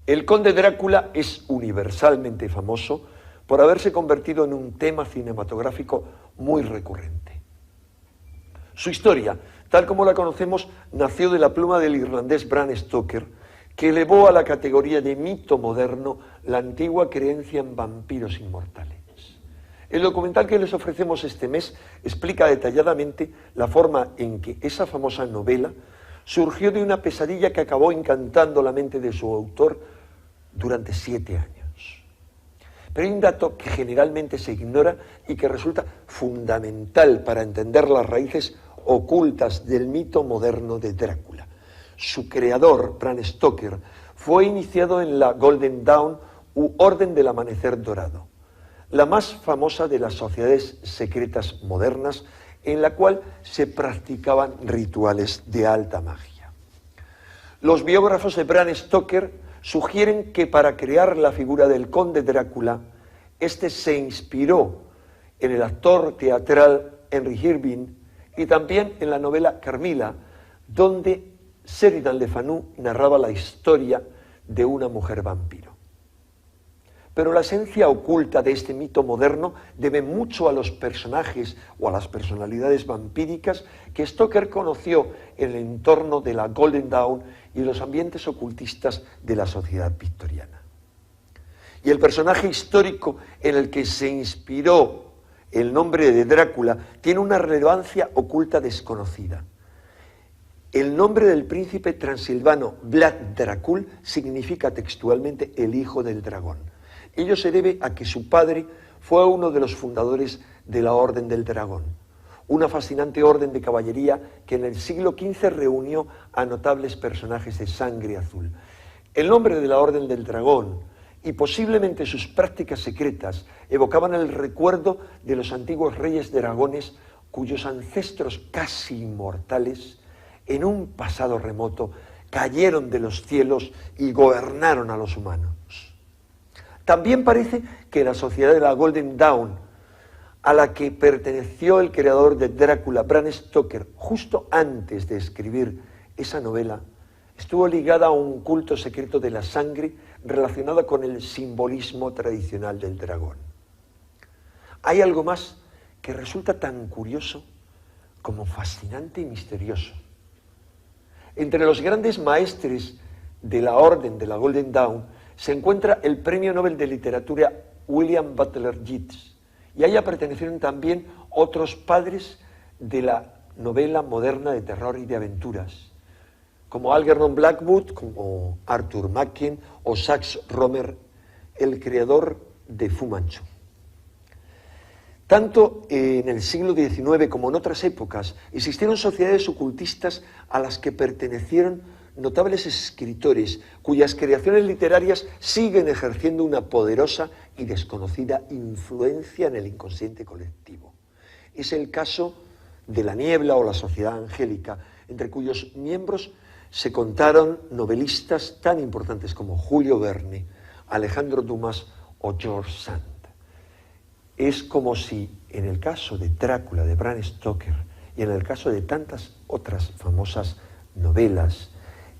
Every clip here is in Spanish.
El Conde Drácula es universalmente famoso por haberse convertido en un tema cinematográfico muy recurrente. Su historia, tal como la conocemos, nació de la pluma del irlandés Bram Stoker, que elevó a la categoría de mito moderno la antigua creencia en vampiros inmortales. El documental que les ofrecemos este mes explica detalladamente la forma en que esa famosa novela surgió de una pesadilla que acabó encantando la mente de su autor durante 7 años. Pero hay un dato que generalmente se ignora y que resulta fundamental para entender las raíces ocultas del mito moderno de Drácula. Su creador, Bram Stoker, fue iniciado en la Golden Dawn u Orden del Amanecer Dorado, la más famosa de las sociedades secretas modernas, en la cual se practicaban rituales de alta magia. Los biógrafos de Bram Stoker sugieren que para crear la figura del conde Drácula, este se inspiró en el actor teatral Henry Irving y también en la novela Carmilla, donde Sheridan Le Fanu narraba la historia de una mujer vampiro. Pero la esencia oculta de este mito moderno debe mucho a los personajes o a las personalidades vampíricas que Stoker conoció en el entorno de la Golden Dawn y los ambientes ocultistas de la sociedad victoriana. Y el personaje histórico en el que se inspiró el nombre de Drácula tiene una relevancia oculta desconocida. El nombre del príncipe transilvano Vlad Dracul significa textualmente el hijo del dragón. Ello se debe a que su padre fue uno de los fundadores de la Orden del Dragón, una fascinante orden de caballería que en el siglo XV reunió a notables personajes de sangre azul. El nombre de la Orden del Dragón y posiblemente sus prácticas secretas evocaban el recuerdo de los antiguos reyes dragones cuyos ancestros casi inmortales, en un pasado remoto, cayeron de los cielos y gobernaron a los humanos. También parece que la sociedad de la Golden Dawn, a la que perteneció el creador de Drácula, Bram Stoker, justo antes de escribir esa novela, estuvo ligada a un culto secreto de la sangre relacionado con el simbolismo tradicional del dragón. Hay algo más que resulta tan curioso como fascinante y misterioso. Entre los grandes maestres de la Orden de la Golden Dawn se encuentra el Premio Nobel de Literatura William Butler Yeats, y a ella pertenecieron también otros padres de la novela moderna de terror y de aventuras, como Algernon Blackwood, como Arthur Machen o Sax Rohmer, el creador de Fu Manchu. Tanto en el siglo XIX como en otras épocas existieron sociedades ocultistas a las que pertenecieron notables escritores cuyas creaciones literarias siguen ejerciendo una poderosa y desconocida influencia en el inconsciente colectivo. Es el caso de La Niebla o la Sociedad Angélica, entre cuyos miembros se contaron novelistas tan importantes como Julio Verne, Alejandro Dumas o George Sand. Es como si en el caso de Drácula de Bram Stoker y en el caso de tantas otras famosas novelas,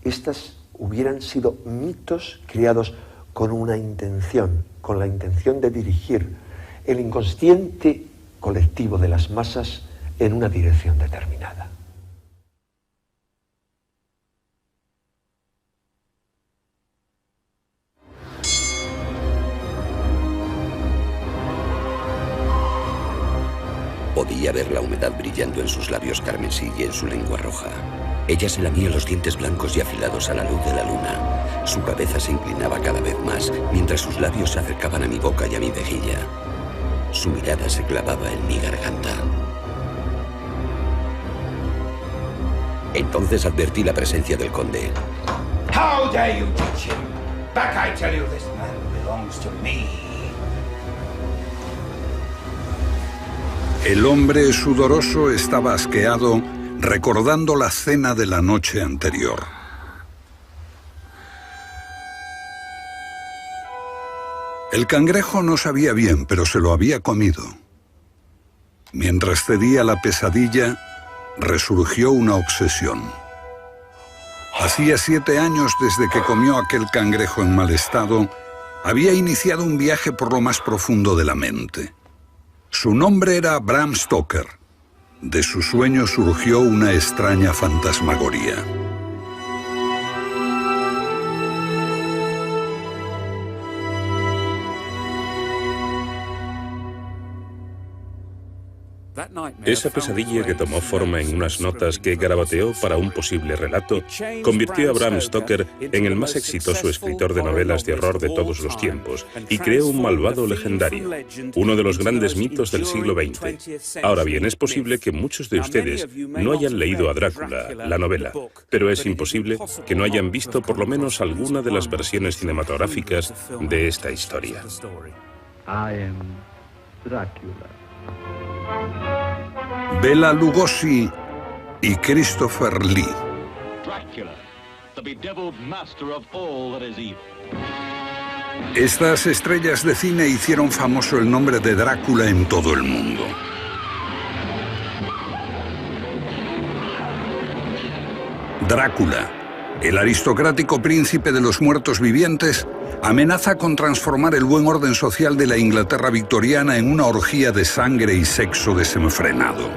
estas hubieran sido mitos creados con una intención, con la intención de dirigir el inconsciente colectivo de las masas en una dirección determinada. Podía ver la humedad brillando en sus labios carmesí y en su lengua roja. Ella se lamía los dientes blancos y afilados a la luz de la luna. Su cabeza se inclinaba cada vez más, mientras sus labios se acercaban a mi boca y a mi mejilla. Su mirada se clavaba en mi garganta. Entonces advertí la presencia del conde. How dare you touch him? Back, I tell you, this man belongs to me. El hombre sudoroso estaba asqueado, recordando la cena de la noche anterior. El cangrejo no sabía bien, pero se lo había comido. Mientras cedía la pesadilla, resurgió una obsesión. Hacía 7 años desde que comió aquel cangrejo en mal estado, había iniciado un viaje por lo más profundo de la mente. Su nombre era Bram Stoker. De su sueño surgió una extraña fantasmagoría. Esa pesadilla que tomó forma en unas notas que garabateó para un posible relato convirtió a Bram Stoker en el más exitoso escritor de novelas de horror de todos los tiempos y creó un malvado legendario, uno de los grandes mitos del siglo XX. Ahora bien, es posible que muchos de ustedes no hayan leído a Drácula, la novela, pero es imposible que no hayan visto por lo menos alguna de las versiones cinematográficas de esta historia. Bela Lugosi y Christopher Lee. Estas estrellas de cine hicieron famoso el nombre de Drácula en todo el mundo. Drácula, el aristocrático príncipe de los muertos vivientes, amenaza con transformar el buen orden social de la Inglaterra victoriana en una orgía de sangre y sexo desenfrenado.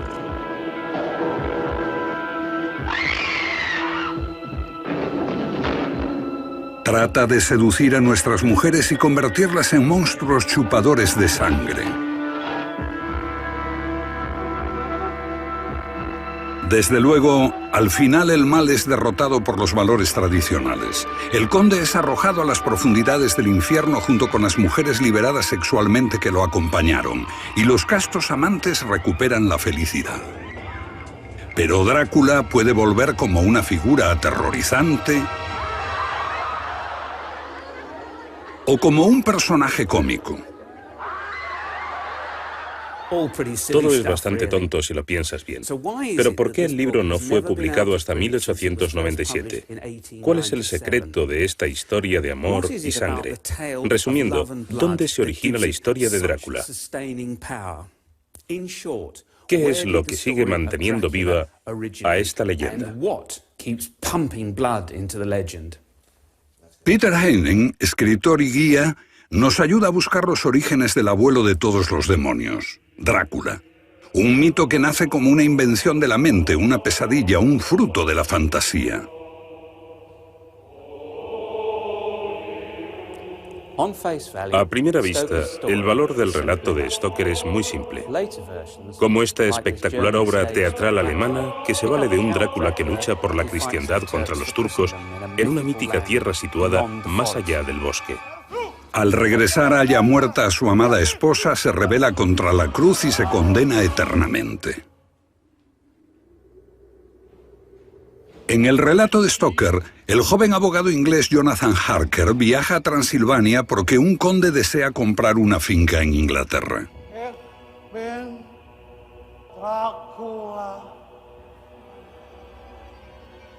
Trata de seducir a nuestras mujeres y convertirlas en monstruos chupadores de sangre. Desde luego, al final el mal es derrotado por los valores tradicionales. El conde es arrojado a las profundidades del infierno junto con las mujeres liberadas sexualmente que lo acompañaron, y los castos amantes recuperan la felicidad. Pero Drácula puede volver como una figura aterrorizante o como un personaje cómico. Todo es bastante tonto si lo piensas bien. Pero ¿por qué el libro no fue publicado hasta 1897? ¿Cuál es el secreto de esta historia de amor y sangre? Resumiendo, ¿dónde se origina la historia de Drácula? ¿Qué es lo que sigue manteniendo viva a esta leyenda? Peter Heyne, escritor y guía, nos ayuda a buscar los orígenes del abuelo de todos los demonios, Drácula. Un mito que nace como una invención de la mente, una pesadilla, un fruto de la fantasía. A primera vista, el valor del relato de Stoker es muy simple. Como esta espectacular obra teatral alemana que se vale de un Drácula que lucha por la cristiandad contra los turcos en una mítica tierra situada más allá del bosque. Al regresar halla muerta a su amada esposa, se rebela contra la cruz y se condena eternamente. En el relato de Stoker, el joven abogado inglés Jonathan Harker viaja a Transilvania porque un conde desea comprar una finca en Inglaterra.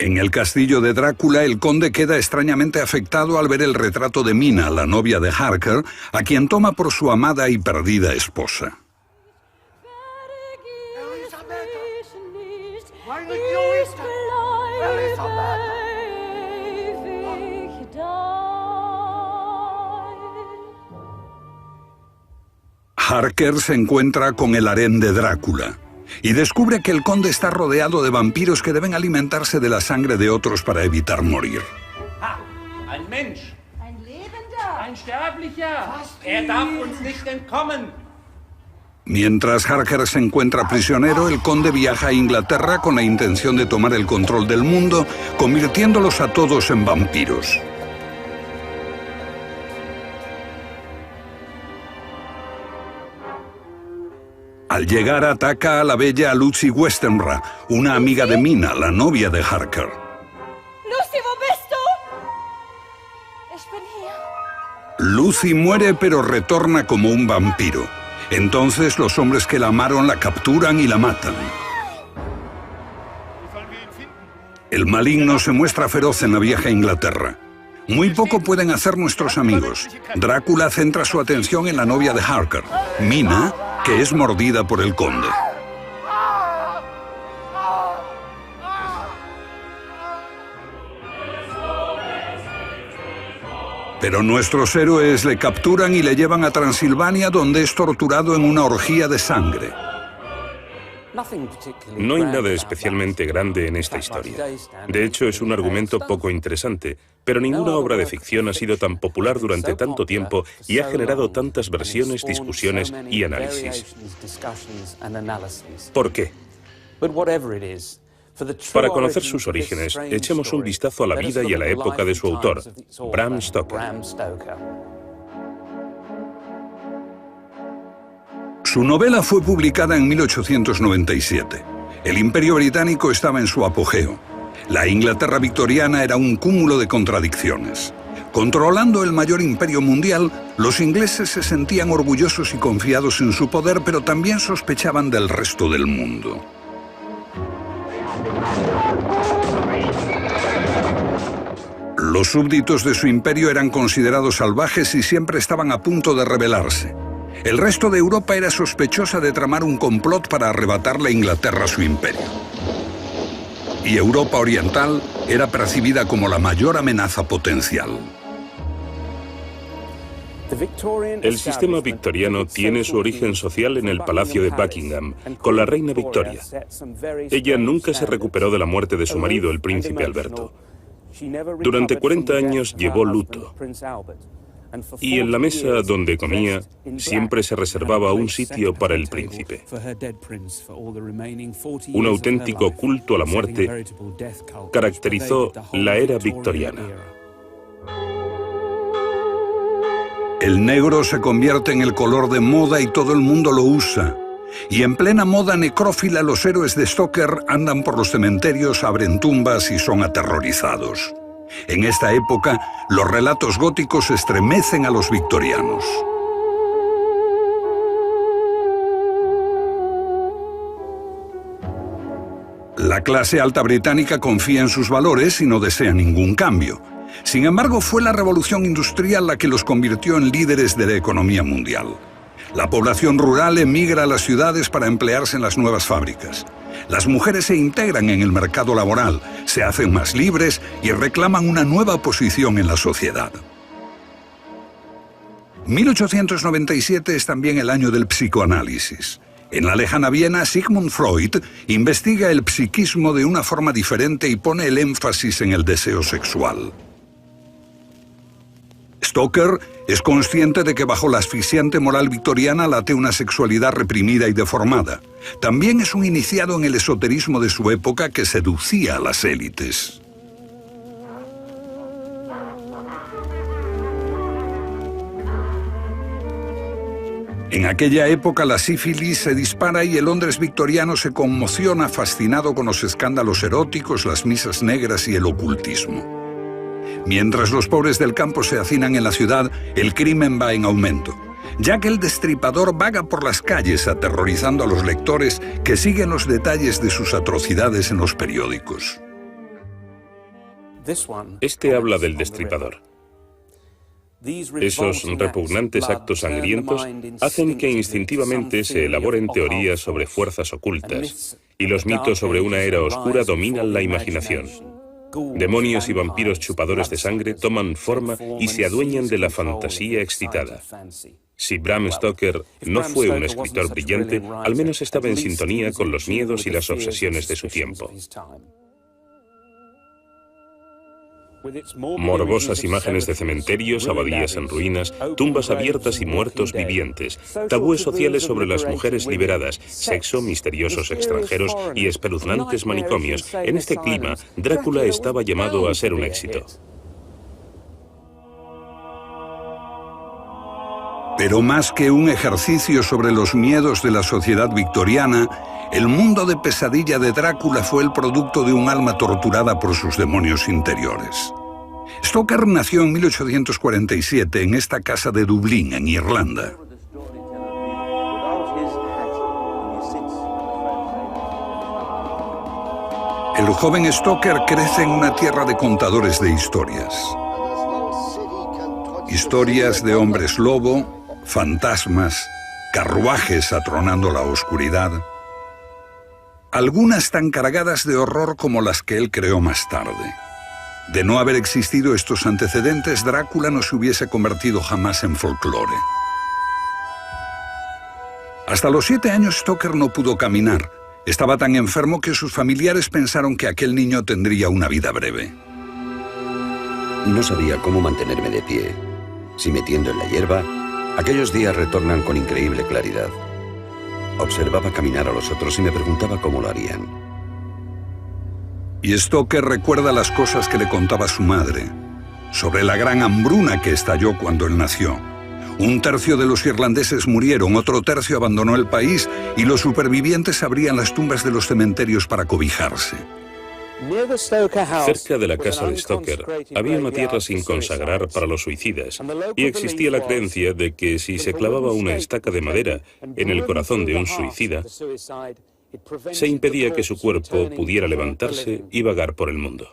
En el castillo de Drácula, el conde queda extrañamente afectado al ver el retrato de Mina, la novia de Harker, a quien toma por su amada y perdida esposa. Harker se encuentra con el harén de Drácula y descubre que el conde está rodeado de vampiros que deben alimentarse de la sangre de otros para evitar morir. Ein Mensch. Ein Lebender. Ein Sterblicher. Darf uns nicht entkommen. Mientras Harker se encuentra prisionero, el conde viaja a Inglaterra con la intención de tomar el control del mundo, convirtiéndolos a todos en vampiros. Al llegar ataca a la bella Lucy Westenra, una amiga de Mina, la novia de Harker. Lucy, ¿wo bist du? Ich bin hier. Lucy muere pero retorna como un vampiro. Entonces los hombres que la amaron la capturan y la matan. El maligno se muestra feroz en la vieja Inglaterra. Muy poco pueden hacer nuestros amigos. Drácula centra su atención en la novia de Harker, Mina, que es mordida por el conde. Pero nuestros héroes le capturan y le llevan a Transilvania, donde es torturado en una orgía de sangre. No hay nada especialmente grande en esta historia. De hecho, es un argumento poco interesante, pero ninguna obra de ficción ha sido tan popular durante tanto tiempo y ha generado tantas versiones, discusiones y análisis. ¿Por qué? Para conocer sus orígenes, echemos un vistazo a la vida y a la época de su autor, Bram Stoker. Su novela fue publicada en 1897. El Imperio Británico estaba en su apogeo. La Inglaterra victoriana era un cúmulo de contradicciones. Controlando el mayor imperio mundial, los ingleses se sentían orgullosos y confiados en su poder, pero también sospechaban del resto del mundo. Los súbditos de su imperio eran considerados salvajes y siempre estaban a punto de rebelarse. El resto de Europa era sospechosa de tramar un complot para arrebatarle a Inglaterra su imperio. Y Europa Oriental era percibida como la mayor amenaza potencial. El sistema victoriano tiene su origen social en el Palacio de Buckingham, con la reina Victoria. Ella nunca se recuperó de la muerte de su marido, el príncipe Alberto. Durante 40 años llevó luto. Y en la mesa donde comía, siempre se reservaba un sitio para el príncipe. Un auténtico culto a la muerte caracterizó la era victoriana. El negro se convierte en el color de moda y todo el mundo lo usa. Y en plena moda necrófila, los héroes de Stoker andan por los cementerios, abren tumbas y son aterrorizados. En esta época, los relatos góticos estremecen a los victorianos. La clase alta británica confía en sus valores y no desea ningún cambio. Sin embargo, fue la revolución industrial la que los convirtió en líderes de la economía mundial. La población rural emigra a las ciudades para emplearse en las nuevas fábricas. Las mujeres se integran en el mercado laboral, se hacen más libres y reclaman una nueva posición en la sociedad. 1897 es también el año del psicoanálisis. En la lejana Viena, Sigmund Freud investiga el psiquismo de una forma diferente y pone el énfasis en el deseo sexual. Stoker es consciente de que bajo la asfixiante moral victoriana late una sexualidad reprimida y deformada. También es un iniciado en el esoterismo de su época que seducía a las élites. En aquella época la sífilis se dispara y el Londres victoriano se conmociona fascinado con los escándalos eróticos, las misas negras y el ocultismo. Mientras los pobres del campo se hacinan en la ciudad, el crimen va en aumento. Jack el Destripador vaga por las calles aterrorizando a los lectores que siguen los detalles de sus atrocidades en los periódicos. Este habla del Destripador. Esos repugnantes actos sangrientos hacen que instintivamente se elaboren teorías sobre fuerzas ocultas, y los mitos sobre una era oscura dominan la imaginación. Demonios y vampiros chupadores de sangre toman forma y se adueñan de la fantasía excitada. Si Bram Stoker no fue un escritor brillante, al menos estaba en sintonía con los miedos y las obsesiones de su tiempo. Morbosas imágenes de cementerios, abadías en ruinas, tumbas abiertas y muertos vivientes, tabúes sociales sobre las mujeres liberadas, sexo, misteriosos extranjeros y espeluznantes manicomios. En este clima, Drácula estaba llamado a ser un éxito. Pero más que un ejercicio sobre los miedos de la sociedad victoriana, el mundo de pesadilla de Drácula fue el producto de un alma torturada por sus demonios interiores. Stoker nació en 1847 en esta casa de Dublín, en Irlanda. El joven Stoker crece en una tierra de contadores de historias. Historias de hombres lobo, fantasmas, carruajes atronando la oscuridad. Algunas tan cargadas de horror como las que él creó más tarde. De no haber existido estos antecedentes, Drácula no se hubiese convertido jamás en folclore. Hasta los 7 años Stoker no pudo caminar. Estaba tan enfermo que sus familiares pensaron que aquel niño tendría una vida breve. No sabía cómo mantenerme de pie. Si me tiendo en la hierba, aquellos días retornan con increíble claridad. Observaba caminar a los otros y me preguntaba cómo lo harían. Y Stoker recuerda las cosas que le contaba su madre, sobre la gran hambruna que estalló cuando él nació. 1/3 de los irlandeses murieron, otro tercio abandonó el país y los supervivientes abrían las tumbas de los cementerios para cobijarse. Cerca de la casa de Stoker había una tierra sin consagrar para los suicidas y existía la creencia de que si se clavaba una estaca de madera en el corazón de un suicida, se impedía que su cuerpo pudiera levantarse y vagar por el mundo.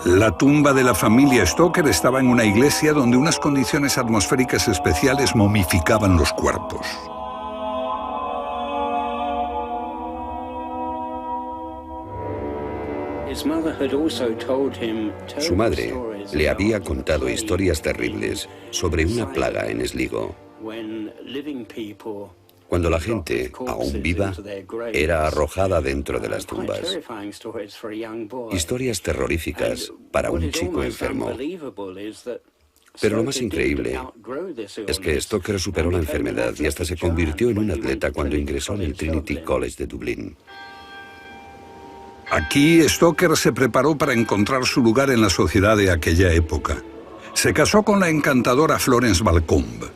La tumba de la familia Stoker estaba en una iglesia donde unas condiciones atmosféricas especiales momificaban los cuerpos. Su madre le había contado historias terribles sobre una plaga en Sligo. Cuando la gente, aún viva, era arrojada dentro de las tumbas. Historias terroríficas para un chico enfermo. Pero lo más increíble es que Stoker superó la enfermedad y hasta se convirtió en un atleta cuando ingresó en el Trinity College de Dublín. Aquí Stoker se preparó para encontrar su lugar en la sociedad de aquella época. Se casó con la encantadora Florence Balcombe.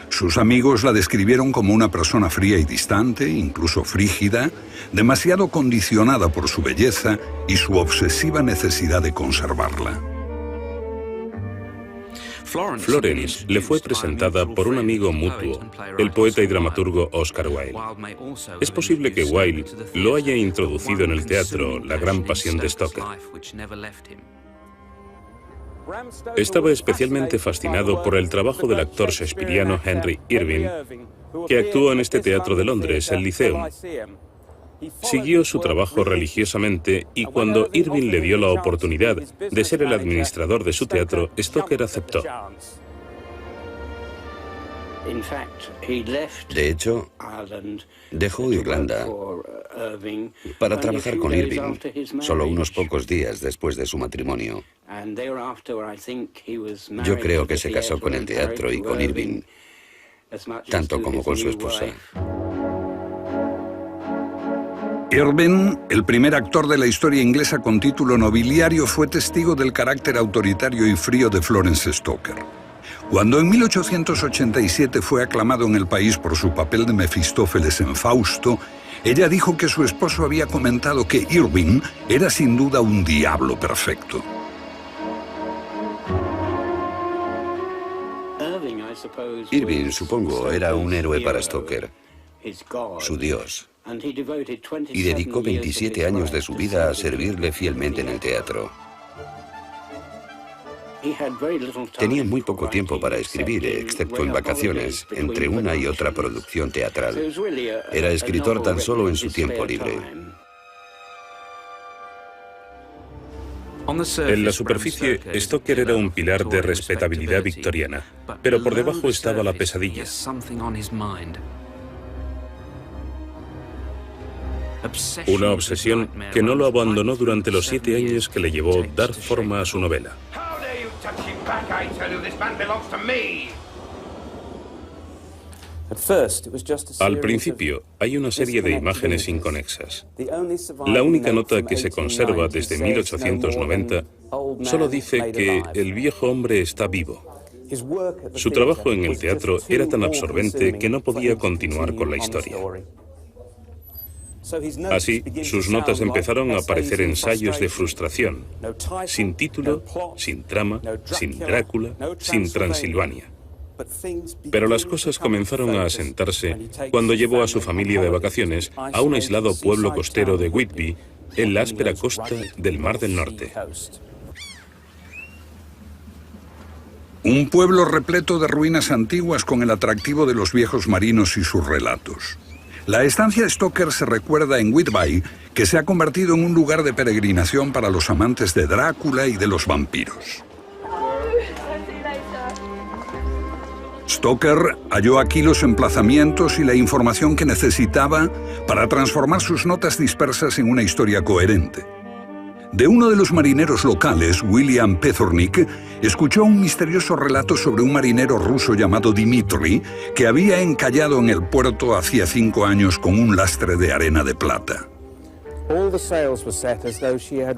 Sus amigos la describieron como una persona fría y distante, incluso frígida, demasiado condicionada por su belleza y su obsesiva necesidad de conservarla. Florence le fue presentada por un amigo mutuo, el poeta y dramaturgo Oscar Wilde. Es posible que Wilde lo haya introducido en el teatro, La gran pasión de Stoker. Estaba especialmente fascinado por el trabajo del actor shakespeariano Henry Irving, que actuó en este teatro de Londres, el Lyceum. Siguió su trabajo religiosamente y cuando Irving le dio la oportunidad de ser el administrador de su teatro, Stoker aceptó. De hecho, dejó Irlanda para trabajar con Irving solo unos pocos días después de su matrimonio. Yo creo que se casó con el teatro y con Irving, tanto como con su esposa. Irving, el primer actor de la historia inglesa con título nobiliario, fue testigo del carácter autoritario y frío de Florence Stoker. Cuando en 1887 fue aclamado en el país por su papel de Mefistófeles en Fausto, ella dijo que su esposo había comentado que Irving era sin duda un diablo perfecto. Irving, supongo, era un héroe para Stoker, su dios, y dedicó 27 años de su vida a servirle fielmente en el teatro. Tenía muy poco tiempo para escribir, excepto en vacaciones, entre una y otra producción teatral. Era escritor tan solo en su tiempo libre. En la superficie, Stoker era un pilar de respetabilidad victoriana, pero por debajo estaba la pesadilla. Una obsesión que no lo abandonó durante los 7 años que le llevó dar forma a su novela. Al principio, hay una serie de imágenes inconexas. La única nota que se conserva desde 1890 solo dice que el viejo hombre está vivo. Su trabajo en el teatro era tan absorbente que no podía continuar con la historia. Así, sus notas empezaron a parecer ensayos de frustración, sin título, sin trama, sin Drácula, sin Transilvania. Pero las cosas comenzaron a asentarse cuando llevó a su familia de vacaciones a un aislado pueblo costero de Whitby, en la áspera costa del Mar del Norte. Un pueblo repleto de ruinas antiguas con el atractivo de los viejos marinos y sus relatos. La estancia Stoker se recuerda en Whitby que se ha convertido en un lugar de peregrinación para los amantes de Drácula y de los vampiros. Stoker halló aquí los emplazamientos y la información que necesitaba para transformar sus notas dispersas en una historia coherente. De uno de los marineros locales, William Pethornik, escuchó un misterioso relato sobre un marinero ruso llamado Dmitri que había encallado en el puerto hacía 5 años con un lastre de arena de plata.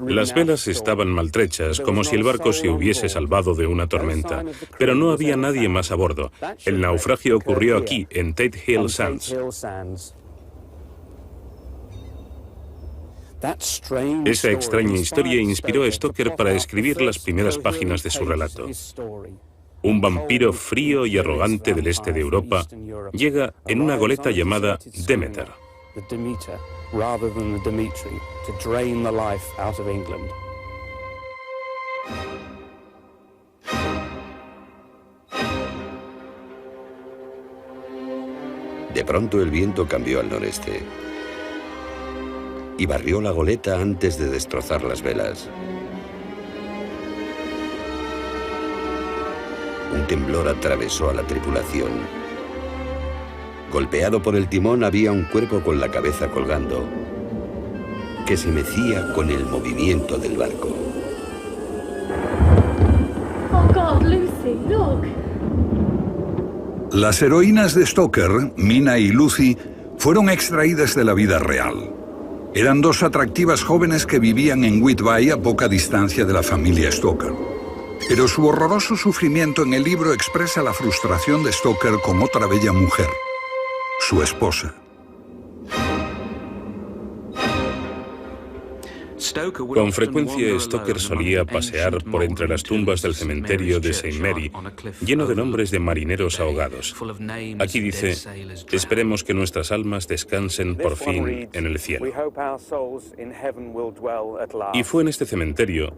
Las velas estaban maltrechas, como si el barco se hubiese salvado de una tormenta, pero no había nadie más a bordo. El naufragio ocurrió aquí, en Tate Hill Sands. Esa extraña historia inspiró a Stoker para escribir las primeras páginas de su relato. Un vampiro frío y arrogante del este de Europa llega en una goleta llamada Demeter. De pronto el viento cambió al noreste y barrió la goleta antes de destrozar las velas. Un temblor atravesó a la tripulación. Golpeado por el timón había un cuerpo con la cabeza colgando, que se mecía con el movimiento del barco. Oh God, Lucy, look. Las heroínas de Stoker, Mina y Lucy, fueron extraídas de la vida real. Eran 2 atractivas jóvenes que vivían en Whitby a poca distancia de la familia Stoker. Pero su horroroso sufrimiento en el libro expresa la frustración de Stoker con otra bella mujer, su esposa. Con frecuencia Stoker solía pasear por entre las tumbas del cementerio de St. Mary, lleno de nombres de marineros ahogados. Aquí dice: esperemos que nuestras almas descansen por fin en el cielo. Y fue en este cementerio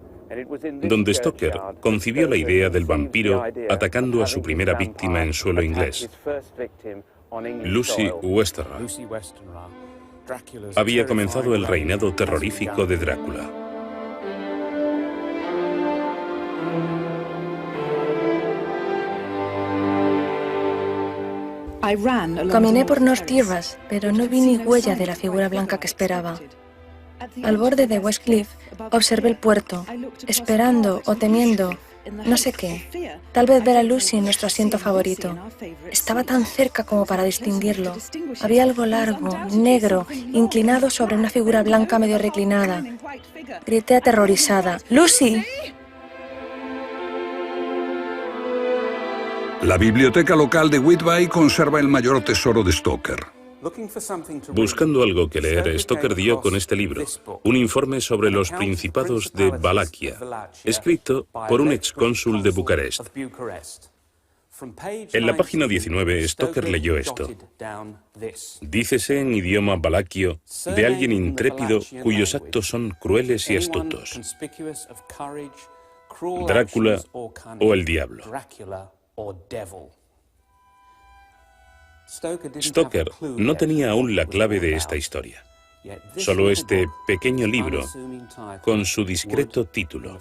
donde Stoker concibió la idea del vampiro atacando a su primera víctima en suelo inglés, Lucy Westenra. Había comenzado el reinado terrorífico de Drácula. Caminé por North Terrace, pero no vi ni huella de la figura blanca que esperaba. Al borde de West Cliff observé el puerto, esperando o temiendo, no sé qué. Tal vez ver a Lucy en nuestro asiento favorito. Estaba tan cerca como para distinguirlo. Había algo largo, negro, inclinado sobre una figura blanca medio reclinada. Grité aterrorizada: ¡Lucy! La biblioteca local de Whitby conserva el mayor tesoro de Stoker. Buscando algo que leer, Stoker dio con este libro, un informe sobre los principados de Valaquia, escrito por un excónsul de Bucarest. En la página 19, Stoker leyó esto: dícese en idioma valaquio de alguien intrépido cuyos actos son crueles y astutos. Drácula o el diablo. Stoker no tenía aún la clave de esta historia, solo este pequeño libro con su discreto título.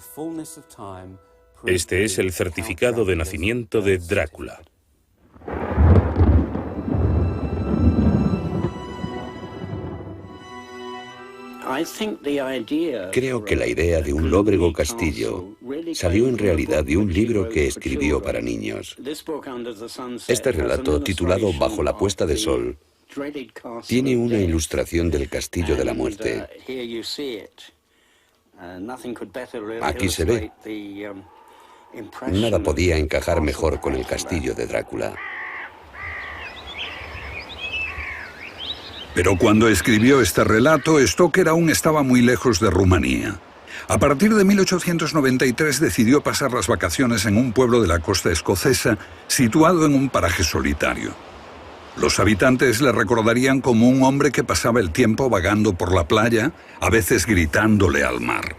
Este es el certificado de nacimiento de Drácula. Creo que la idea de un lóbrego castillo salió en realidad de un libro que escribió para niños. Este relato, titulado Bajo la puesta de sol, tiene una ilustración del Castillo de la Muerte. Aquí se ve. Nada podía encajar mejor con el castillo de Drácula. Pero cuando escribió este relato, Stoker aún estaba muy lejos de Rumanía. A partir de 1893 decidió pasar las vacaciones en un pueblo de la costa escocesa, situado en un paraje solitario. Los habitantes le recordarían como un hombre que pasaba el tiempo vagando por la playa, a veces gritándole al mar.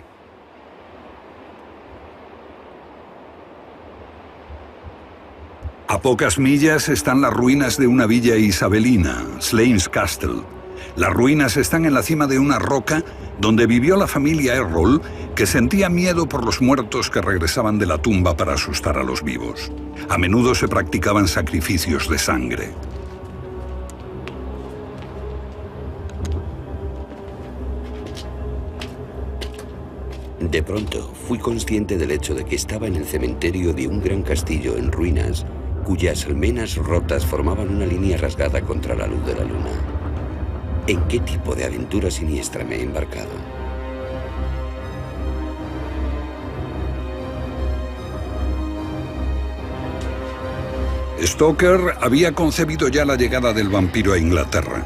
A pocas millas están las ruinas de una villa isabelina, Slains Castle, Las ruinas están en la cima de una roca donde vivió la familia Errol, que sentía miedo por los muertos que regresaban de la tumba para asustar a los vivos. A menudo se practicaban sacrificios de sangre. De pronto, fui consciente del hecho de que estaba en el cementerio de un gran castillo en ruinas, cuyas almenas rotas formaban una línea rasgada contra la luz de la luna. ¿En qué tipo de aventura siniestra me he embarcado? Stoker había concebido ya la llegada del vampiro a Inglaterra.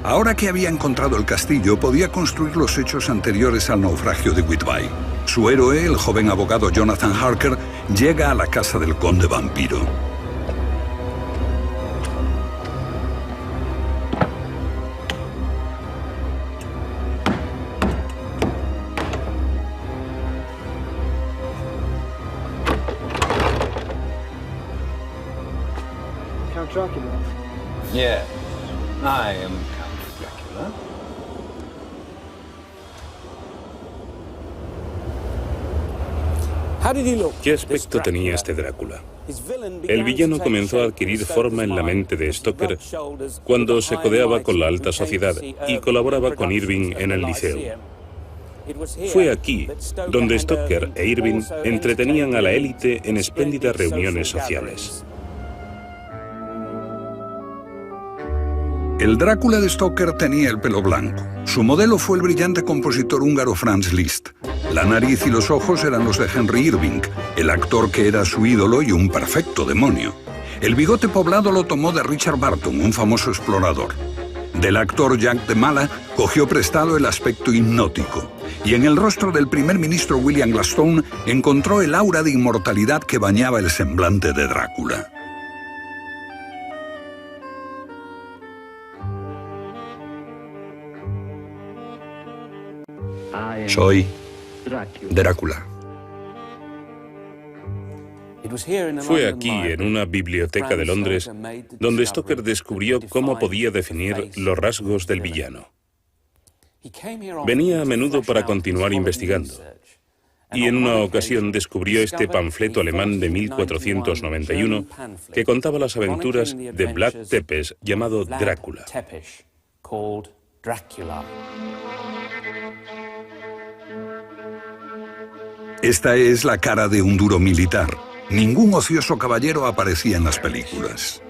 Ahora que había encontrado el castillo, podía construir los hechos anteriores al naufragio de Whitby. Su héroe, el joven abogado Jonathan Harker, llega a la casa del conde vampiro. Count Dracula? Yes, I am Count Dracula. ¿Qué aspecto tenía este Drácula? El villano comenzó a adquirir forma en la mente de Stoker cuando se codeaba con la alta sociedad y colaboraba con Irving en el liceo. Fue aquí donde Stoker e Irving entretenían a la élite en espléndidas reuniones sociales. El Drácula de Stoker tenía el pelo blanco. Su modelo fue el brillante compositor húngaro Franz Liszt. La nariz y los ojos eran los de Henry Irving, el actor que era su ídolo y un perfecto demonio. El bigote poblado lo tomó de Richard Burton, un famoso explorador. Del actor Jack de Mala cogió prestado el aspecto hipnótico. Y en el rostro del primer ministro William Gladstone encontró el aura de inmortalidad que bañaba el semblante de Drácula. Soy Drácula. Fue aquí, en una biblioteca de Londres, donde Stoker descubrió cómo podía definir los rasgos del villano. Venía a menudo para continuar investigando, y en una ocasión descubrió este panfleto alemán de 1491 que contaba las aventuras de Vlad Tepes, llamado Drácula. Esta es la cara de un duro militar. Ningún ocioso caballero aparecía en las películas.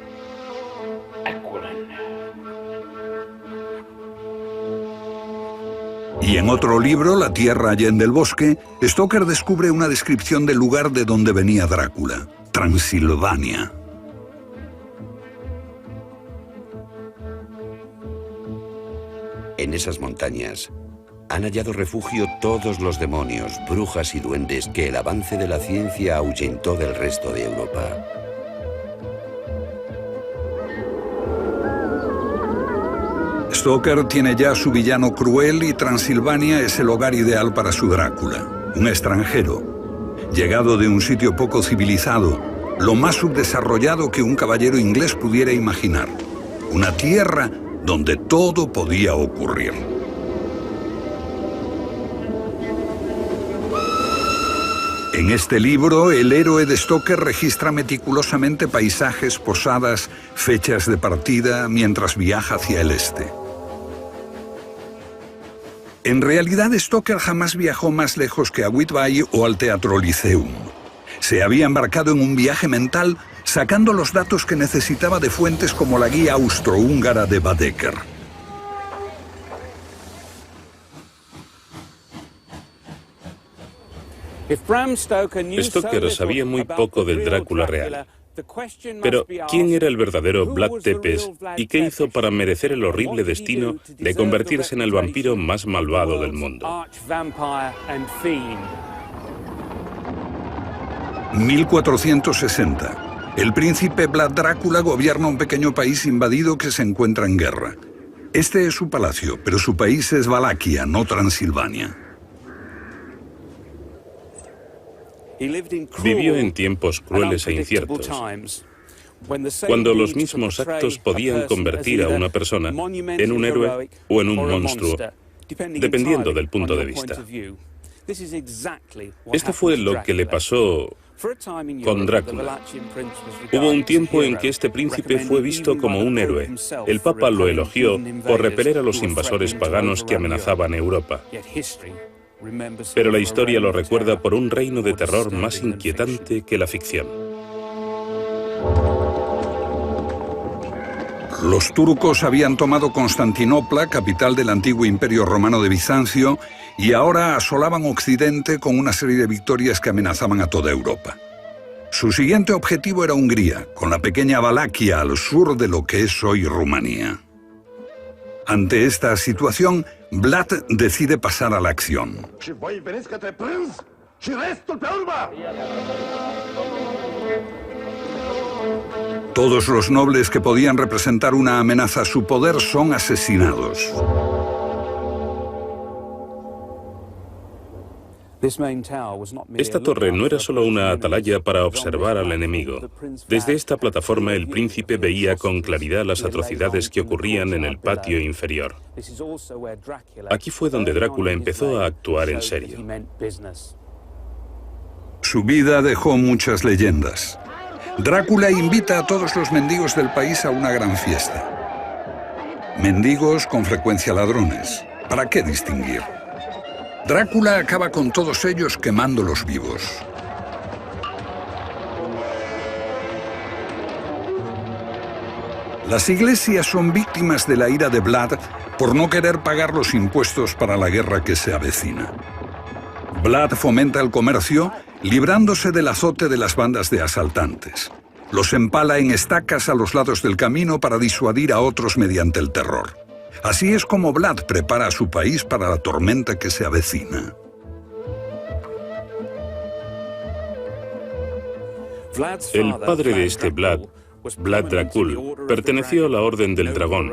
Y en otro libro, La tierra allende el bosque, Stoker descubre una descripción del lugar de donde venía Drácula, Transilvania. En esas montañas han hallado refugio todos los demonios, brujas y duendes que el avance de la ciencia ahuyentó del resto de Europa. Stoker tiene ya su villano cruel y Transilvania es el hogar ideal para su Drácula, un extranjero, llegado de un sitio poco civilizado, lo más subdesarrollado que un caballero inglés pudiera imaginar, una tierra donde todo podía ocurrir. En este libro, el héroe de Stoker registra meticulosamente paisajes, posadas, fechas de partida, mientras viaja hacia el este. En realidad, Stoker jamás viajó más lejos que a Whitby o al Teatro Lyceum. Se había embarcado en un viaje mental, sacando los datos que necesitaba de fuentes como la guía austrohúngara de Baedeker. Stoker sabía muy poco del Drácula real. Pero, ¿quién era el verdadero Vlad Tepes y qué hizo para merecer el horrible destino de convertirse en el vampiro más malvado del mundo? 1460. El príncipe Vlad Drácula gobierna un pequeño país invadido que se encuentra en guerra. Este es su palacio, pero su país es Valaquia, no Transilvania. Vivió en tiempos crueles e inciertos. cuando los mismos actos podían convertir a una persona en un héroe o en un monstruo, dependiendo del punto de vista. Esto fue lo que le pasó con Drácula. Hubo un tiempo en que este príncipe fue visto como un héroe. El Papa lo elogió por repeler a los invasores paganos que amenazaban Europa. Pero la historia lo recuerda por un reino de terror más inquietante que la ficción. Los turcos habían tomado Constantinopla, capital del antiguo Imperio Romano de Bizancio, y ahora asolaban Occidente con una serie de victorias que amenazaban a toda Europa. Su siguiente objetivo era Hungría, con la pequeña Valaquia al sur de lo que es hoy Rumanía. Ante esta situación, Vlad decide pasar a la acción. Todos los nobles que podían representar una amenaza a su poder son asesinados. Esta torre no era solo una atalaya para observar al enemigo. Desde esta plataforma el príncipe veía con claridad las atrocidades que ocurrían en el patio inferior. Aquí fue donde Drácula empezó a actuar en serio. Su vida dejó muchas leyendas. Drácula invita a todos los mendigos del país a una gran fiesta. Mendigos, con frecuencia ladrones. ¿Para qué distinguir? Drácula acaba con todos ellos quemándolos vivos. Las iglesias son víctimas de la ira de Vlad por no querer pagar los impuestos para la guerra que se avecina. Vlad fomenta el comercio, librándose del azote de las bandas de asaltantes. Los empala en estacas a los lados del camino para disuadir a otros mediante el terror. Así es como Vlad prepara a su país para la tormenta que se avecina. El padre de este Vlad, Vlad Dracul, perteneció a la Orden del Dragón,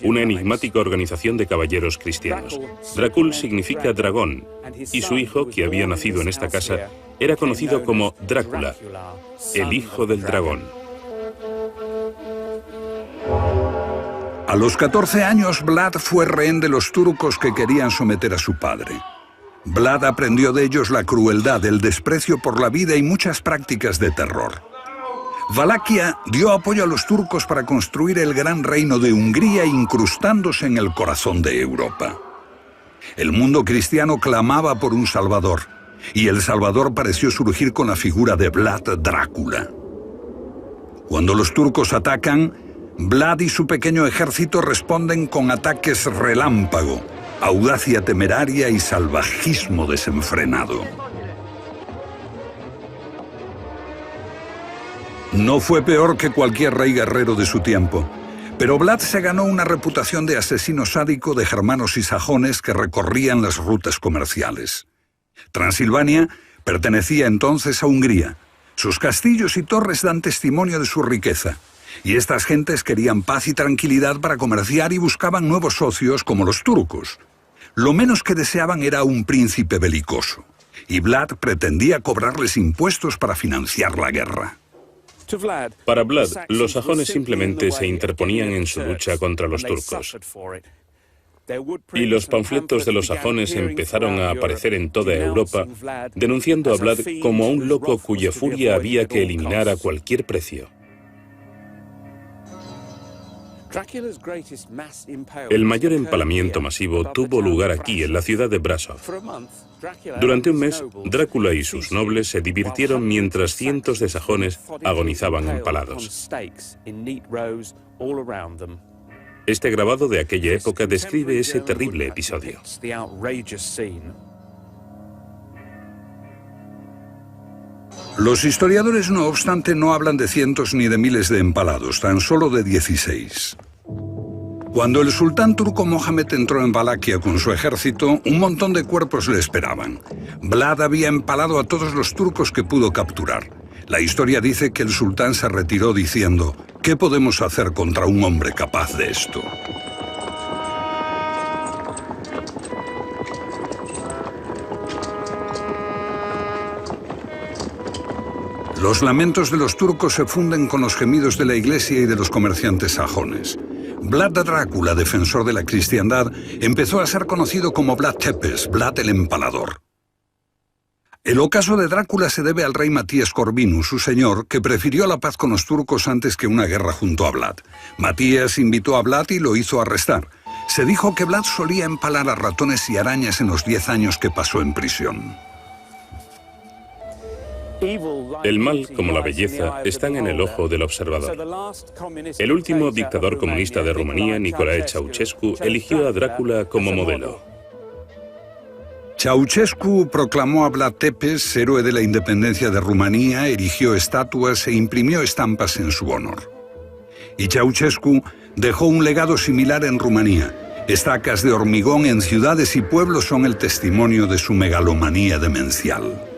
una enigmática organización de caballeros cristianos. Dracul significa dragón, y su hijo, que había nacido en esta casa, era conocido como Drácula, el hijo del dragón. A los 14 años, Vlad fue rehén de los turcos que querían someter a su padre. Vlad aprendió de ellos la crueldad, el desprecio por la vida y muchas prácticas de terror. Valaquia dio apoyo a los turcos para construir el gran reino de Hungría, incrustándose en el corazón de Europa. El mundo cristiano clamaba por un salvador, y el salvador pareció surgir con la figura de Vlad Drácula. Cuando los turcos atacan, Vlad y su pequeño ejército responden con ataques relámpago, audacia temeraria y salvajismo desenfrenado. No fue peor que cualquier rey guerrero de su tiempo, pero Vlad se ganó una reputación de asesino sádico de germanos y sajones que recorrían las rutas comerciales. Transilvania pertenecía entonces a Hungría. Sus castillos y torres dan testimonio de su riqueza. Y estas gentes querían paz y tranquilidad para comerciar y buscaban nuevos socios como los turcos. Lo menos que deseaban era un príncipe belicoso. Y Vlad pretendía cobrarles impuestos para financiar la guerra. Para Vlad, los sajones simplemente se interponían en su lucha contra los turcos. Y los panfletos de los sajones empezaron a aparecer en toda Europa, denunciando a Vlad como a un loco cuya furia había que eliminar a cualquier precio. El mayor empalamiento masivo tuvo lugar aquí, en la ciudad de Brasov. Durante un mes, Drácula y sus nobles se divirtieron mientras cientos de sajones agonizaban empalados. Este grabado de aquella época describe ese terrible episodio. Los historiadores, no obstante, no hablan de cientos ni de miles de empalados, tan solo de 16. Cuando el sultán turco Mohamed entró en Valaquia con su ejército, un montón de cuerpos le esperaban. Vlad había empalado a todos los turcos que pudo capturar. La historia dice que el sultán se retiró diciendo: ¿qué podemos hacer contra un hombre capaz de esto? Los lamentos de los turcos se funden con los gemidos de la iglesia y de los comerciantes sajones. Vlad Drácula, defensor de la cristiandad, empezó a ser conocido como Vlad Tepes, Vlad el Empalador. El ocaso de Drácula se debe al rey Matías Corvinus, su señor, que prefirió la paz con los turcos antes que una guerra junto a Vlad. Matías invitó a Vlad y lo hizo arrestar. Se dijo que Vlad solía empalar a ratones y arañas en los 10 años que pasó en prisión. El mal, como la belleza, están en el ojo del observador. El último dictador comunista de Rumanía, Nicolae Ceausescu, eligió a Drácula como modelo. Ceausescu proclamó a Vlad Tepes héroe de la independencia de Rumanía, erigió estatuas e imprimió estampas en su honor. Y Ceausescu dejó un legado similar en Rumanía. Estacas de hormigón en ciudades y pueblos son el testimonio de su megalomanía demencial.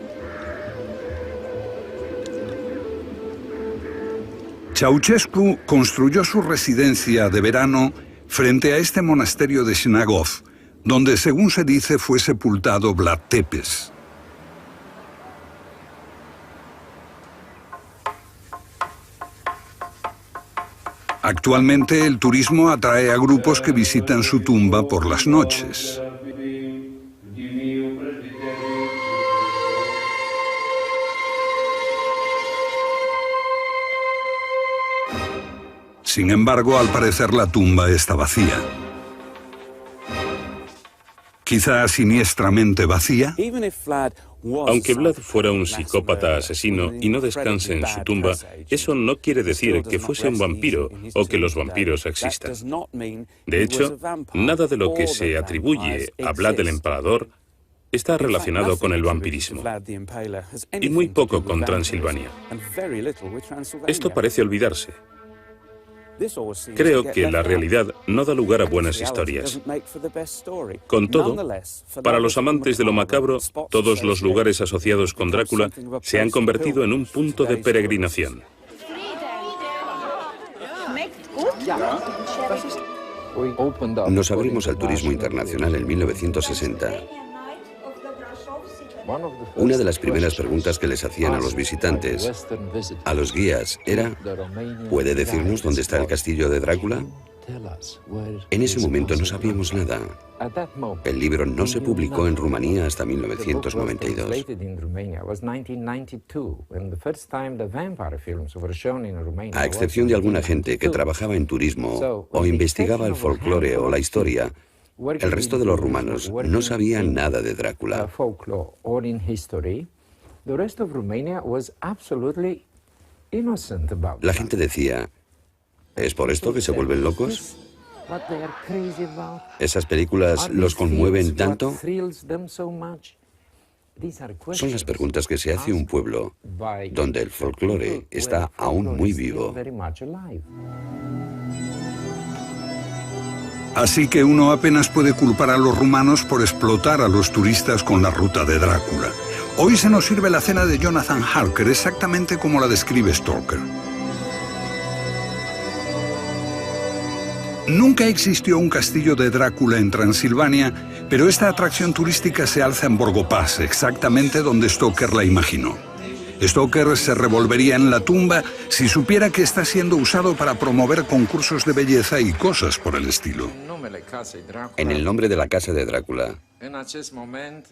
Ceausescu construyó su residencia de verano frente a este monasterio de Sinagov, donde, según se dice, fue sepultado Vlad Tepes. Actualmente el turismo atrae a grupos que visitan su tumba por las noches. Sin embargo, al parecer la tumba está vacía. Quizá siniestramente vacía. Aunque Vlad fuera un psicópata asesino y no descanse en su tumba, eso no quiere decir que fuese un vampiro o que los vampiros existan. De hecho, nada de lo que se atribuye a Vlad el Empalador está relacionado con el vampirismo, y muy poco con Transilvania. Esto parece olvidarse. Creo que la realidad no da lugar a buenas historias. Con todo, para los amantes de lo macabro, todos los lugares asociados con Drácula se han convertido en un punto de peregrinación. Nos abrimos al turismo internacional en 1960. Una de las primeras preguntas que les hacían a los visitantes, a los guías, era: ¿puede decirnos dónde está el castillo de Drácula? En ese momento no sabíamos nada. El libro no se publicó en Rumanía hasta 1992. A excepción de alguna gente que trabajaba en turismo o investigaba el folclore o la historia, el resto de los rumanos no sabían nada de Drácula. La gente decía: ¿es por esto que se vuelven locos? ¿Esas películas los conmueven tanto? Son las preguntas que se hace un pueblo donde el folclore está aún muy vivo. Así que uno apenas puede culpar a los rumanos por explotar a los turistas con la ruta de Drácula. Hoy se nos sirve la cena de Jonathan Harker exactamente como la describe Stoker. Nunca existió un castillo de Drácula en Transilvania, pero esta atracción turística se alza en Borgopás, exactamente donde Stoker la imaginó. Stoker se revolvería en la tumba si supiera que está siendo usado para promover concursos de belleza y cosas por el estilo. En el nombre de la casa de Drácula,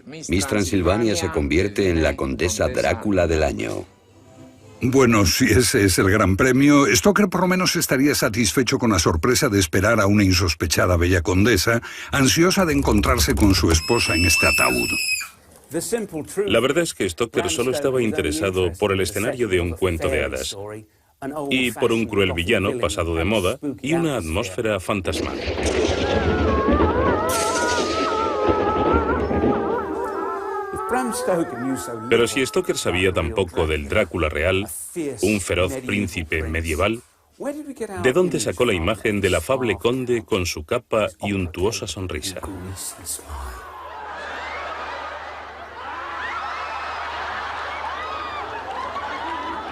Miss Transilvania se convierte en la condesa Drácula del año. Bueno, si ese es el gran premio, Stoker por lo menos estaría satisfecho con la sorpresa de esperar a una insospechada bella condesa, ansiosa de encontrarse con su esposa en este ataúd. La verdad es que Stoker solo estaba interesado por el escenario de un cuento de hadas y por un cruel villano pasado de moda y una atmósfera fantasmal. Pero si Stoker sabía tan poco del Drácula real, un feroz príncipe medieval, ¿de dónde sacó la imagen del afable conde con su capa y untuosa sonrisa?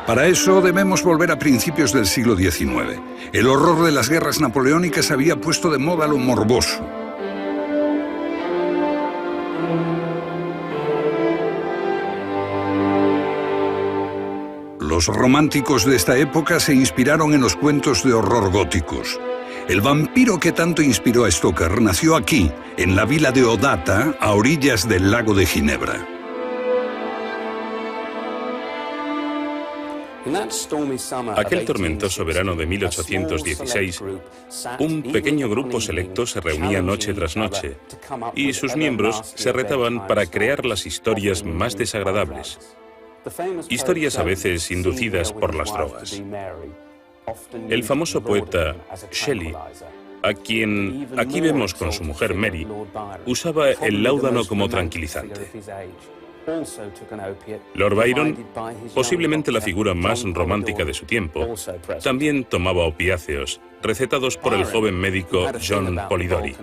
Para eso debemos volver a principios del siglo XIX. El horror de las guerras napoleónicas había puesto de moda lo morboso. Los románticos de esta época se inspiraron en los cuentos de horror góticos. El vampiro que tanto inspiró a Stoker nació aquí, en la vila de Odata, a orillas del lago de Ginebra. Aquel tormentoso verano de 1816, un pequeño grupo selecto se reunía noche tras noche y sus miembros se retaban para crear las historias más desagradables. Historias a veces inducidas por las drogas. El famoso poeta Shelley, a quien aquí vemos con su mujer Mary, usaba el láudano como tranquilizante. Lord Byron, posiblemente la figura más romántica de su tiempo, también tomaba opiáceos, recetados por el joven médico John Polidori.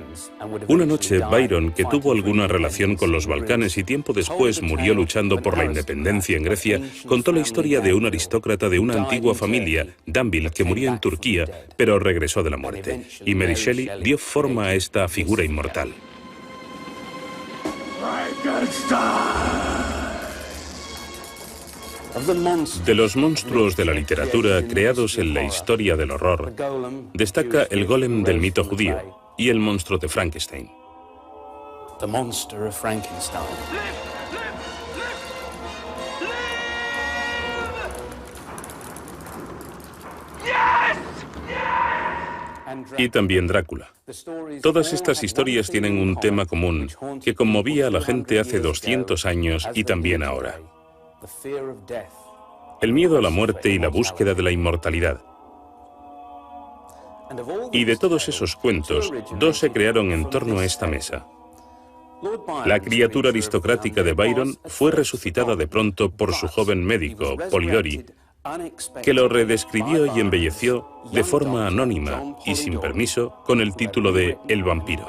Una noche, Byron, que tuvo alguna relación con los Balcanes y tiempo después murió luchando por la independencia en Grecia, contó la historia de un aristócrata de una antigua familia, Danville, que murió en Turquía, pero regresó de la muerte. Y Mary Shelley dio forma a esta figura inmortal. De los monstruos de la literatura creados en la historia del horror, destaca el golem del mito judío y el monstruo de Frankenstein. Y también Drácula. Todas estas historias tienen un tema común que conmovía a la gente hace 200 años y también ahora. El miedo a la muerte y la búsqueda de la inmortalidad. Y de todos esos cuentos, dos se crearon en torno a esta mesa. La criatura aristocrática de Byron fue resucitada de pronto por su joven médico, Polidori, que lo redescribió y embelleció de forma anónima y sin permiso con el título de El vampiro.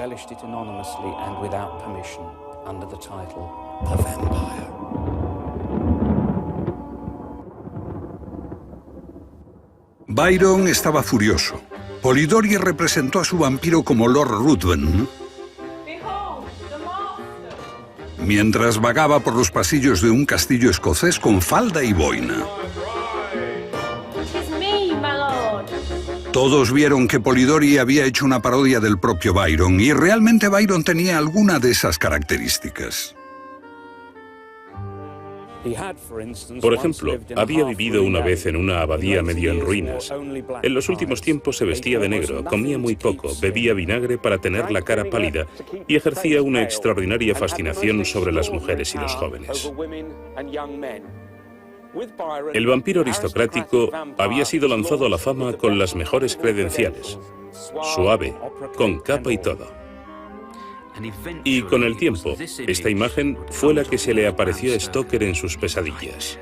Byron estaba furioso. Polidori representó a su vampiro como Lord Ruthven, mientras vagaba por los pasillos de un castillo escocés con falda y boina. Todos vieron que Polidori había hecho una parodia del propio Byron, y realmente Byron tenía alguna de esas características. Por ejemplo, había vivido una vez en una abadía medio en ruinas. En los últimos tiempos se vestía de negro, comía muy poco, bebía vinagre para tener la cara pálida y ejercía una extraordinaria fascinación sobre las mujeres y los jóvenes. El vampiro aristocrático había sido lanzado a la fama con las mejores credenciales, suave, con capa y todo. Y con el tiempo, esta imagen fue la que se le apareció a Stoker en sus pesadillas.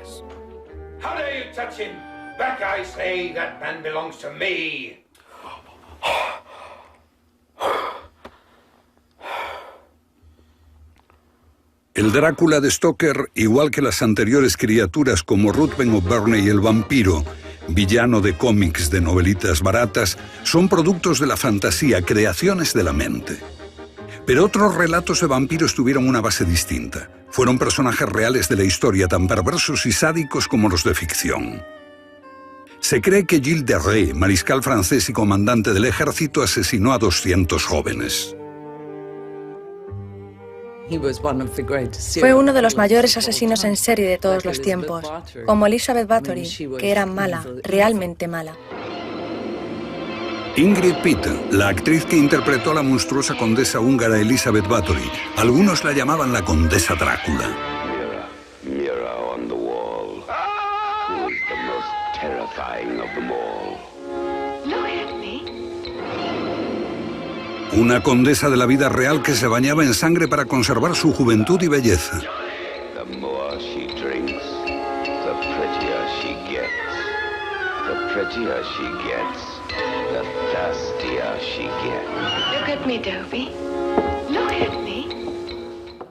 El Drácula de Stoker, igual que las anteriores criaturas como Ruthven O'Byrne y el vampiro, villano de cómics de novelitas baratas, son productos de la fantasía, creaciones de la mente. Pero otros relatos de vampiros tuvieron una base distinta. Fueron personajes reales de la historia, tan perversos y sádicos como los de ficción. Se cree que Gilles de Rais, mariscal francés y comandante del ejército, asesinó a 200 jóvenes. Fue uno de los mayores asesinos en serie de todos los tiempos, como Elizabeth Bathory, que era mala, realmente mala. Ingrid Pitt, la actriz que interpretó a la monstruosa condesa húngara Elizabeth Bathory. Algunos la llamaban la condesa Drácula. Mirror on the wall. Who is the most terrifying of them all? Look at me. Una condesa de la vida real que se bañaba en sangre para conservar su juventud y belleza. The more she drinks, the prettier she gets. The prettier she gets, the thirstier she gets. Look at me, Dobie. Look at me.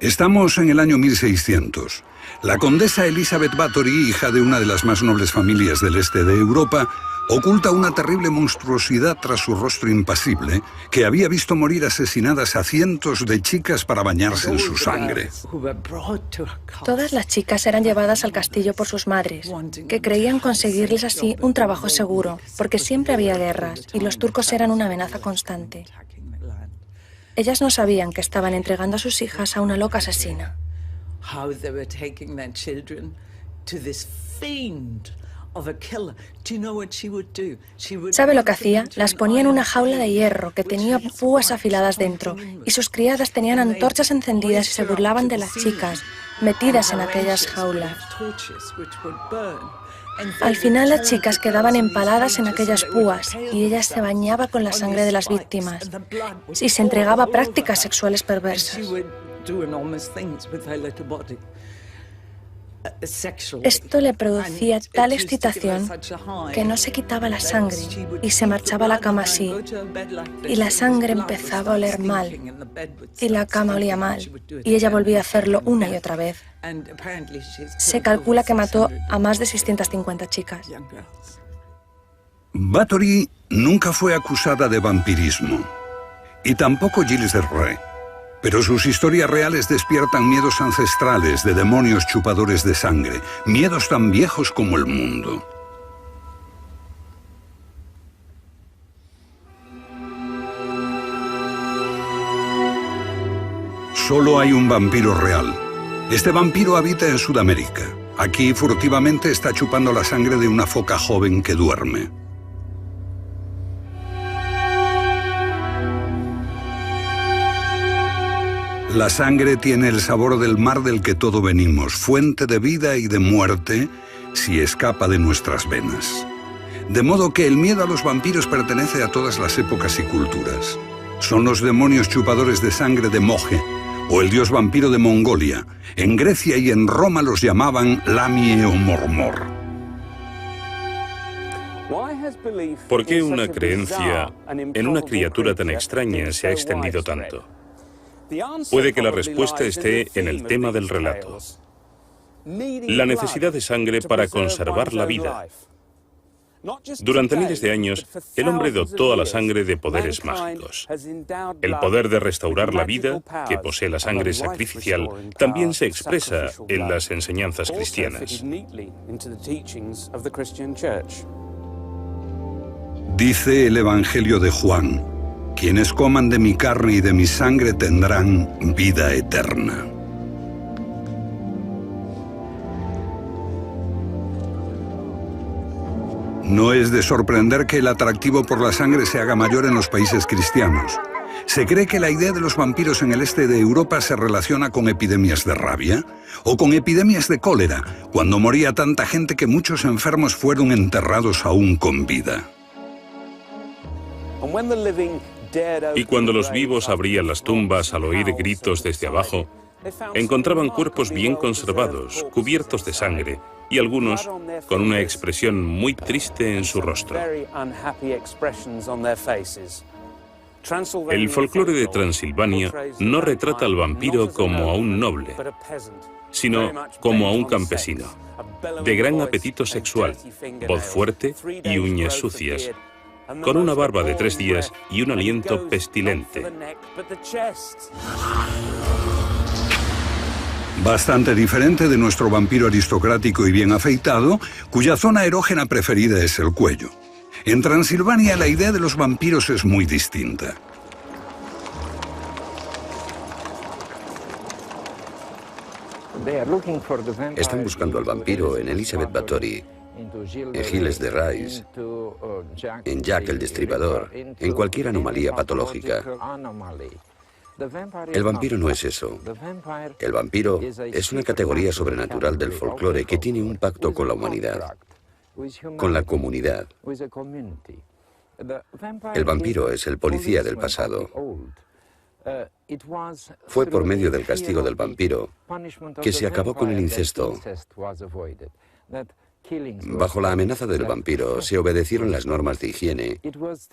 Estamos en el año 1600. La condesa Elizabeth Bathory, hija de una de las más nobles familias del este de Europa, oculta una terrible monstruosidad tras su rostro impasible que había visto morir asesinadas a cientos de chicas para bañarse en su sangre. Todas las chicas eran llevadas al castillo por sus madres, que creían conseguirles así un trabajo seguro, porque siempre había guerras y los turcos eran una amenaza constante. Ellas no sabían que estaban entregando a sus hijas a una loca asesina. ¿Sabe lo que hacía? Las ponía en una jaula de hierro que tenía púas afiladas dentro, y sus criadas tenían antorchas encendidas y se burlaban de las chicas metidas en aquellas jaulas. Al final las chicas quedaban empaladas en aquellas púas y ella se bañaba con la sangre de las víctimas y se entregaba a prácticas sexuales perversas. Esto le producía tal excitación que no se quitaba la sangre y se marchaba a la cama así. Y la sangre empezaba a oler mal y la cama olía mal y ella volvía a hacerlo una y otra vez. Se calcula que mató a más de 650 chicas. Bathory nunca fue acusada de vampirismo y tampoco Gilles de Rais. Pero sus historias reales despiertan miedos ancestrales de demonios chupadores de sangre, miedos tan viejos como el mundo. Solo hay un vampiro real. Este vampiro habita en Sudamérica. Aquí, furtivamente, está chupando la sangre de una foca joven que duerme. La sangre tiene el sabor del mar del que todo venimos, fuente de vida y de muerte, si escapa de nuestras venas. De modo que el miedo a los vampiros pertenece a todas las épocas y culturas. Son los demonios chupadores de sangre de Moje, o el dios vampiro de Mongolia. En Grecia y en Roma los llamaban Lamie o Mormor. ¿Por qué una creencia en una criatura tan extraña se ha extendido tanto? Puede que la respuesta esté en el tema del relato. La necesidad de sangre para conservar la vida. Durante miles de años, el hombre dotó a la sangre de poderes mágicos. El poder de restaurar la vida, que posee la sangre sacrificial, también se expresa en las enseñanzas cristianas. Dice el Evangelio de Juan: quienes coman de mi carne y de mi sangre tendrán vida eterna. No es de sorprender que el atractivo por la sangre se haga mayor en los países cristianos. Se cree que la idea de los vampiros en el este de Europa se relaciona con epidemias de rabia o con epidemias de cólera, cuando moría tanta gente que muchos enfermos fueron enterrados aún con vida. Y cuando los vivos abrían las tumbas al oír gritos desde abajo, encontraban cuerpos bien conservados, cubiertos de sangre, y algunos con una expresión muy triste en su rostro. El folclore de Transilvania no retrata al vampiro como a un noble, sino como a un campesino, de gran apetito sexual, voz fuerte y uñas sucias, con una barba de 3 días y un aliento pestilente. Bastante diferente de nuestro vampiro aristocrático y bien afeitado, cuya zona erógena preferida es el cuello. En Transilvania la idea de los vampiros es muy distinta. Están buscando al vampiro en Elizabeth Bathory, en Gilles de Rais, en Jack el Destripador, en cualquier anomalía patológica. El vampiro no es eso. El vampiro es una categoría sobrenatural del folclore que tiene un pacto con la humanidad, con la comunidad. El vampiro es el policía del pasado. Fue por medio del castigo del vampiro que se acabó con el incesto. Bajo la amenaza del vampiro se obedecieron las normas de higiene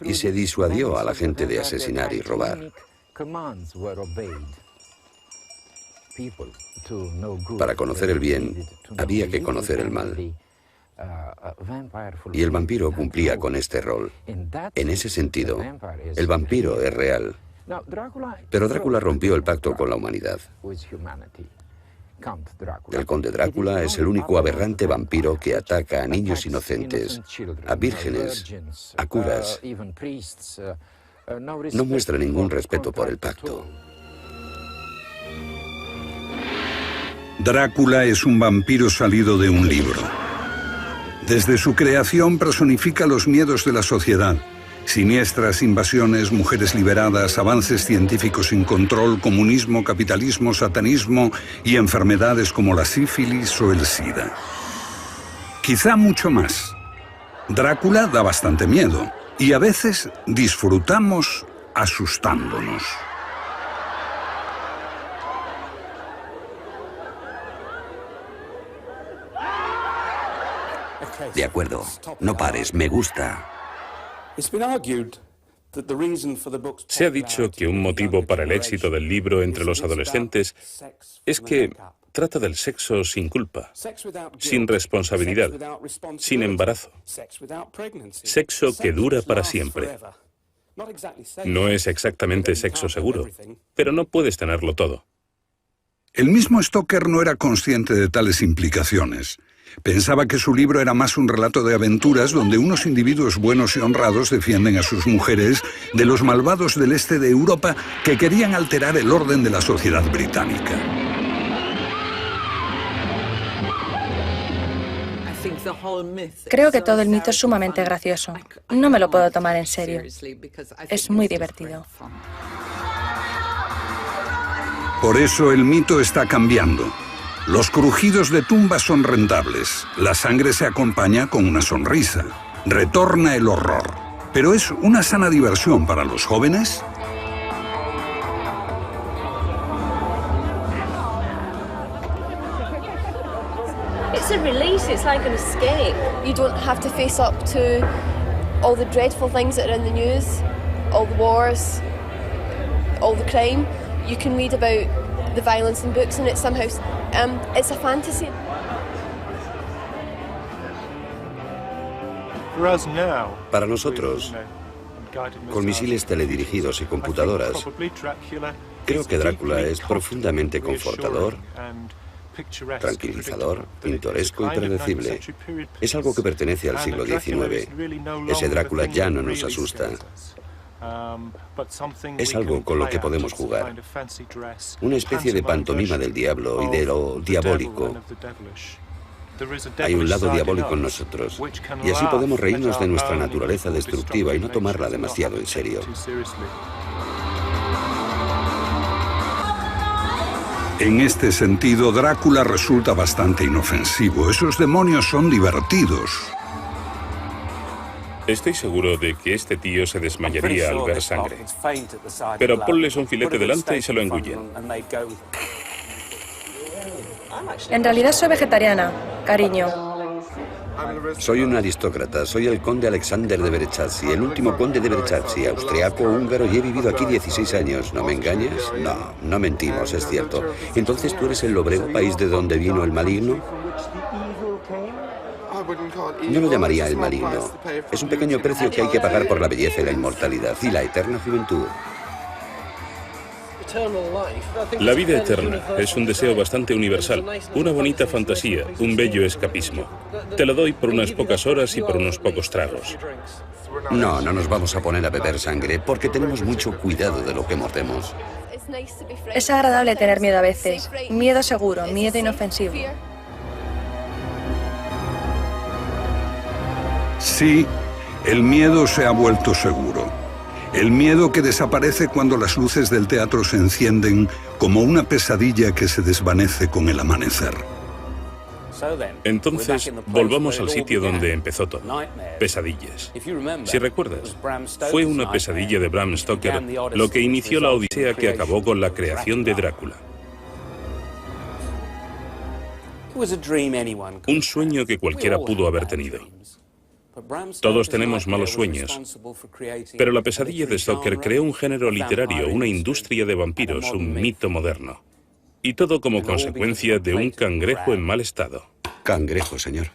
y se disuadió a la gente de asesinar y robar. Para conocer el bien, había que conocer el mal. Y el vampiro cumplía con este rol. En ese sentido, el vampiro es real. Pero Drácula rompió el pacto con la humanidad. El conde Drácula es el único aberrante vampiro que ataca a niños inocentes, a vírgenes, a curas. No muestra ningún respeto por el pacto. Drácula es un vampiro salido de un libro. Desde su creación personifica los miedos de la sociedad. Siniestras invasiones, mujeres liberadas, avances científicos sin control, comunismo, capitalismo, satanismo y enfermedades como la sífilis o el SIDA. Quizá mucho más. Drácula da bastante miedo y a veces disfrutamos asustándonos. De acuerdo, no pares, me gusta. Se ha dicho que un motivo para el éxito del libro entre los adolescentes es que trata del sexo sin culpa, sin responsabilidad, sin embarazo. Sexo que dura para siempre. No es exactamente sexo seguro, pero no puedes tenerlo todo. El mismo Stoker no era consciente de tales implicaciones. Pensaba que su libro era más un relato de aventuras donde unos individuos buenos y honrados defienden a sus mujeres de los malvados del este de Europa que querían alterar el orden de la sociedad británica. Creo que todo el mito es sumamente gracioso. No me lo puedo tomar en serio. Es muy divertido. Por eso el mito está cambiando. Los crujidos de tumbas son rentables. La sangre se acompaña con una sonrisa. Retorna el horror. ¿Pero es una sana diversión para los jóvenes? It's a release, it's like an escape. You don't have to face up to all the dreadful things that are in the news, all the wars, all the crime. You can read about the violence in books and it's somehow, it's a fantasy. Para nosotros, con misiles teledirigidos y computadoras, creo que Drácula es profundamente confortador, tranquilizador, pintoresco y predecible. Es algo que pertenece al siglo XIX. Ese Drácula ya no nos asusta. Es algo con lo que podemos jugar. Una especie de pantomima del diablo y de lo diabólico. Hay un lado diabólico en nosotros, y así podemos reírnos de nuestra naturaleza destructiva y no tomarla demasiado en serio. En este sentido, Drácula resulta bastante inofensivo. Esos demonios son divertidos. Estoy seguro de que este tío se desmayaría al ver sangre. Pero ponles un filete delante y se lo engullen. En realidad soy vegetariana, cariño. Soy un aristócrata, soy el conde Alexander de Verechazzi, el último conde de Verechazzi, austriaco, húngaro, y he vivido aquí 16 años. ¿No me engañas? No, no mentimos, es cierto. Entonces, ¿tú eres el Lobrego, país de donde vino el maligno? Yo lo llamaría el maligno. Es un pequeño precio que hay que pagar por la belleza y la inmortalidad y la eterna juventud. La vida eterna es un deseo bastante universal, una bonita fantasía, un bello escapismo. Te lo doy por unas pocas horas y por unos pocos tragos. No, no nos vamos a poner a beber sangre porque tenemos mucho cuidado de lo que mordemos. Es agradable tener miedo a veces. Miedo seguro, miedo inofensivo. Sí, el miedo se ha vuelto seguro. El miedo que desaparece cuando las luces del teatro se encienden como una pesadilla que se desvanece con el amanecer. Entonces, volvamos al sitio donde empezó todo. Pesadillas. Si recuerdas, fue una pesadilla de Bram Stoker lo que inició la odisea que acabó con la creación de Drácula. Un sueño que cualquiera pudo haber tenido. Todos tenemos malos sueños, pero la pesadilla de Stoker creó un género literario, una industria de vampiros, un mito moderno. Y todo como consecuencia de un cangrejo en mal estado. Cangrejo, señor.